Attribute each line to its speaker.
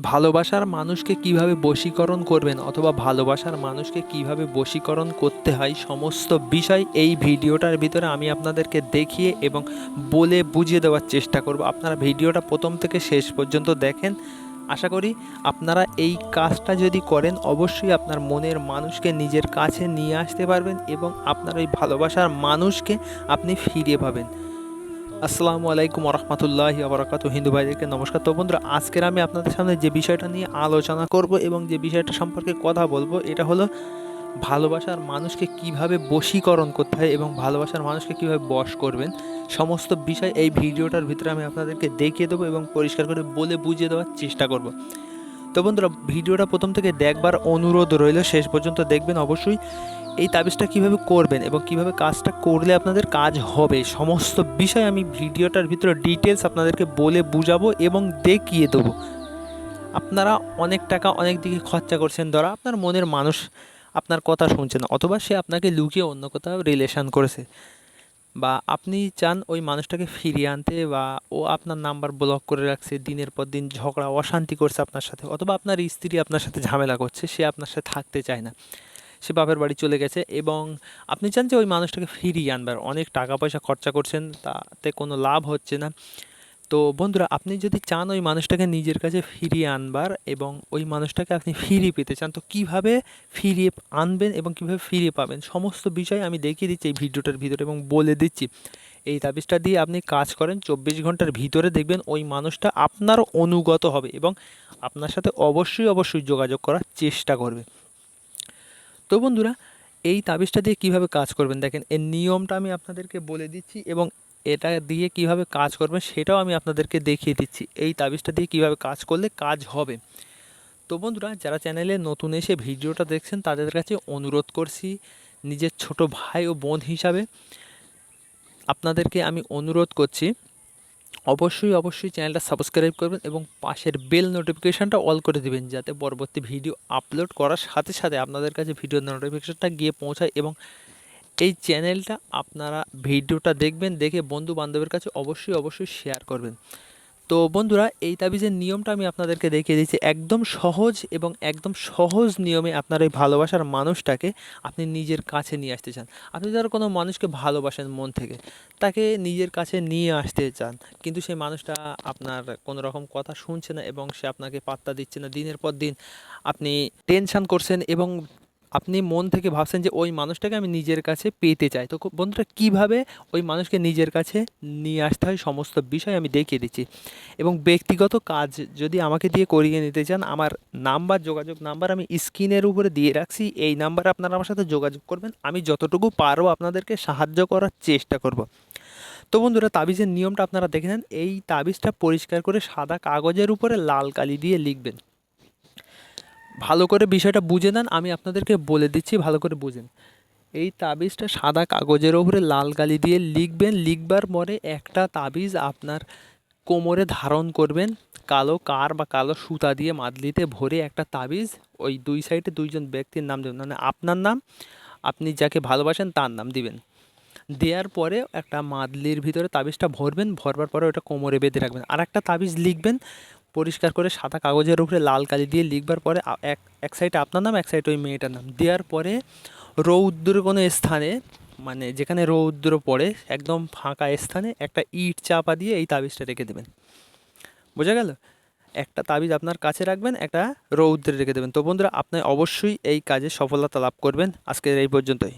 Speaker 1: ভালোবাসার মানুষকে কিভাবে বশীকরণ করবেন অথবা ভালোবাসার মানুষকে কিভাবে বশীকরণ করতে হয় সমস্ত বিষয় এই ভিডিওটার ভিতরে আমি আপনাদেরকে দেখিয়ে এবং বলে বুঝিয়ে দেওয়ার চেষ্টা করব। আপনারা ভিডিওটা প্রথম থেকে শেষ পর্যন্ত দেখেন। আশা করি আপনারা এই কাজটা যদি করেন অবশ্যই আপনার মনের মানুষকে নিজের কাছে নিয়ে আসতে পারবেন এবং আপনার ওই ভালোবাসার মানুষকে আপনি ফিরে পাবেন। আসসালামু আলাইকুম রহমতুল্লাহি আবরাকাতু। হিন্দু ভাইদেরকে নমস্কার। তো বন্ধুরা, আজকের আমি আপনাদের সামনে যে বিষয়টা নিয়ে আলোচনা করব এবং যে বিষয়টা সম্পর্কে কথা বলবো এটা হলো ভালোবাসার মানুষকে কিভাবে বশীকরণ করতে হয় এবং ভালোবাসার মানুষকে কিভাবে বশ করবেন। সমস্ত বিষয় এই ভিডিওটার ভিতরে আমি আপনাদেরকে দেখিয়ে দেবো এবং পরিষ্কার করে বলে বুঝিয়ে দেওয়ার চেষ্টা করব। তো বন্ধুরা, ভিডিওটা প্রথম থেকে দেখবার অনুরোধ রইল, শেষ পর্যন্ত দেখবেন অবশ্যই। এই তাবিজটা কিভাবে করবেন এবং কিভাবে কাজটা করলে আপনাদের কাজ হবে সমস্ত বিষয় আমি ভিডিওটার ভিতরে ডিটেলস আপনাদেরকে বলে বুঝাবো এবং দেখিয়ে দেবো। আপনারা অনেক টাকা অনেক দিকে খরচা করছেন, ধরা আপনার মনের মানুষ আপনার কথা শুনছে না, অথবা সে আপনাকে লুকিয়ে অন্য কোথাও রিলেশন করেছে, বা আপনি চান ওই মানুষটাকে ফিরিয়ে আনতে, বা ও আপনার নাম্বার ব্লক করে রাখছে, দিনের পর দিন ঝগড়া অশান্তি করছে আপনার সাথে, অথবা আপনার স্ত্রী আপনার সাথে ঝামেলা করছে, সে আপনার সাথে থাকতে চায় না, সে বাপের বাড়ি চলে গেছে এবং আপনি চান যে ওই মানুষটাকে ফিরিয়ে আনবার, অনেক টাকা পয়সা খরচা করছেন, তাতে কোনো লাভ হচ্ছে না। তো বন্ধুরা, আপনি যদি চান ওই মানুষটাকে নিজের কাছে ফিরিয়ে আনবার এবং ওই মানুষটাকে আপনি ফিরিয়ে পেতে চান, তো কিভাবে ফিরিয়ে আনবেন এবং কিভাবে ফিরিয়ে পাবেন সমস্ত বিষয় আমি দেখিয়ে দিচ্ছি এই ভিডিওটার ভিতরে এবং বলে দিচ্ছি। এই তাবিজটা দিয়ে আপনি কাজ করেন, 24 ঘন্টার ভিতরে দেখবেন ওই মানুষটা আপনার অনুগত হবে এবং আপনার সাথে অবশ্যই যোগাযোগ করার চেষ্টা করবে। তো বন্ধুরা, এই তাবিজটা দিয়ে কিভাবে কাজ করবেন দেখেন, এর নিয়মটা আমি আপনাদেরকে বলে দিচ্ছি এবং এটা দিয়ে কিভাবে কাজ করবেন সেটাও আমি আপনাদেরকে দেখিয়ে দিচ্ছি। এই তাবিজটা দিয়ে কিভাবে কাজ করলে কাজ হবে। তো বন্ধুরা, যারা চ্যানেলে নতুন এসে ভিডিওটা দেখছেন তাদের কাছে অনুরোধ করছি, নিজের ছোট ভাই ও বোন হিসাবে আপনাদেরকে আমি অনুরোধ করছি, অবশ্যই চ্যানেলটা সাবস্ক্রাইব করবেন এবং পাশের বেল নোটিফিকেশানটা অল করে দিবেন, যাতে পরবর্তী ভিডিও আপলোড করার সাথে সাথে আপনাদের কাছে ভিডিওর নোটিফিকেশানটা গিয়ে পৌঁছায় এবং এই চ্যানেলটা আপনারা ভিডিওটা দেখবেন, দেখে বন্ধু বান্ধবের কাছে অবশ্যই শেয়ার করবেন। তো বন্ধুরা, এই তাবিজের নিয়মটা আমি আপনাদেরকে দেখিয়ে দিচ্ছি, একদম সহজ এবং একদম সহজ নিয়মে আপনার এই ভালোবাসার মানুষটাকে আপনি নিজের কাছে নিয়ে আসতে চান। আপনি ধরো কোনো মানুষকে ভালোবাসেন মন থেকে, তাকে নিজের কাছে নিয়ে আসতে চান, কিন্তু সেই মানুষটা আপনার কোনো রকম কথা শুনছে না এবং সে আপনাকে পাত্তা দিচ্ছে না, দিনের পর দিন আপনি টেনশান করছেন এবং আপনি মন থেকে ভাবছেন যে ওই মানুষটাকে আমি নিজের কাছে পেতে চাই। তো বন্ধুরা, কীভাবে ওই মানুষকে নিজের কাছে নিয়ে আসতে হয় সমস্ত বিষয় আমি দেখিয়ে দিচ্ছি। এবং ব্যক্তিগত কাজ যদি আমাকে দিয়ে করিয়ে নিতে চান, আমার যোগাযোগ নাম্বার আমি স্ক্রিনের উপরে দিয়ে রাখছি, এই নাম্বারে আপনারা আমার সাথে যোগাযোগ করবেন, আমি যতটুকু পারবো আপনাদেরকে সাহায্য করার চেষ্টা করব। তো বন্ধুরা, তাবিজের নিয়মটা আপনারা দেখে নেন। এই তাবিজটা পরিষ্কার করে সাদা কাগজের উপরে লাল কালি দিয়ে লিখবেন। ভালো করে বিষয়টা বুঝে নেন, আমি আপনাদেরকে বলে দিচ্ছি, ভালো করে বুঝেন। এই তাবিজটা সাদা কাগজের উপরে লাল কালি দিয়ে লিখবেন। লিখবার পরে একটা তাবিজ আপনার কোমরে ধারণ করবেন, কালো কার বা কালো সুতা দিয়ে মাদলিতে ভরে একটা তাবিজ ওই দুই সাইডে দুইজন ব্যক্তির নাম দেবেন, মানে আপনার নাম, আপনি যাকে ভালোবাসেন তার নাম দিবেন। দেওয়ার পরে একটা মাদলির ভিতরে তাবিজটা ভরবেন, ভরবার পরে ওটা কোমরে বেঁধে রাখবেন। আর একটা তাবিজ লিখবেন পরিষ্কার করে সাদা কাগজের উপরে লাল কালি দিয়ে লিখবার পরে এক এক সাইডে আপনার নাম, এক সাইডে ওই মেয়েটার নাম দেওয়ার পরে রৌদ্র কোনো স্থানে, মানে যেখানে রৌদ্র পড়ে একদম ফাঁকা স্থানে একটা ইট চাপা দিয়ে এই তাবিজটা রেখে দেবেন। বোঝা গেল? একটা তাবিজ আপনার কাছে রাখবেন, একটা রৌদ্রে রেখে দেবেন। তো বন্ধুরা, আপনি অবশ্যই এই কাজে সফলতা লাভ করবেন। আজকের এই পর্যন্তই।